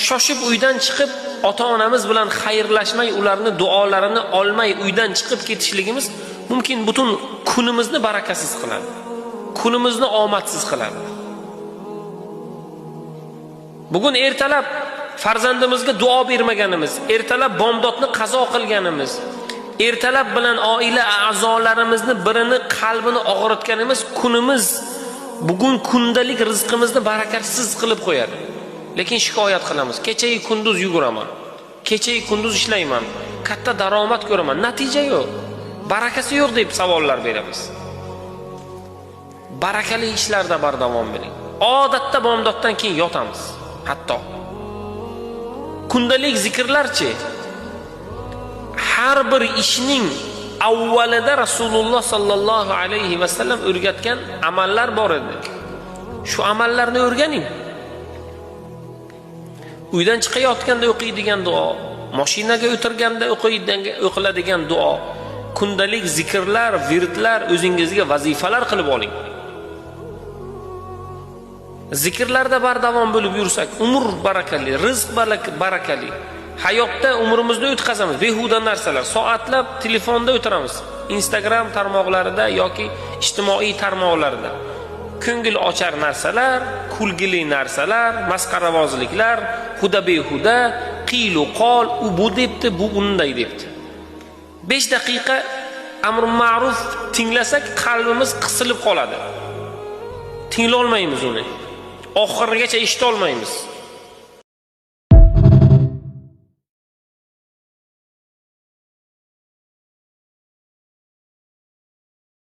shoshib uydan chiqib ota-onamiz bilan xayrlashmay, ularni duolarini olmay uydan chiqib ketishligimiz mumkin butun kunimizni barakasiz qiladi. Kunimizni omadsiz qiladi. Bugun ertalab farzandimizga duo bermaganimiz, ertalab bomdodni qazo qilganimiz, ertalab bilan oila a'zolarimizni birini qalbini og'ritganimiz kunimiz bugun kundalik rizqimizni barakatsiz qilib qo'yadi. Lekin shikoyat qilamiz. Kechayi kunduz yuguraman. Kechayi kunduz ishlayman. Katta daromad ko'raman. Natija yo'q. Barakasi yo'q deb savollar beramiz. Barakali ishlarda bardavom bo'ling. Odatda bomdoddan keyin yotamiz. Hatto kundalik zikrlarchi har bir ishning avvalida Rasululloh sallallohu alayhi va sallam o'rgatgan amallar bor edi. Shu amallarni o'rganing. Uydan chiqayotganda o'qiydigan duo, mashinaga o'tirganda o'qiladigan duo, kundalik zikrlar, virdlar o'zingizga vazifalar qilib oling. Zikrlarda bardavom bo'lib yursak, umr barakali, rizq barakali. Hayotda umrimizni o'tkazamiz. Behuda narsalar, soatlab telefonda o'tiramiz. Instagram tarmoqlarida yoki ijtimoiy tarmoqlarda. Ko'ngil ochar narsalar, kulgili narsalar, masqaravozliklar, huda behuda, qilu qol, u bu debdi, bu unday debdi. 5 daqiqa amr ma'ruf tinglasak qalbimiz qisilib qoladi. Tingla olmaymiz uni. Oxirigacha eshita olmaymiz.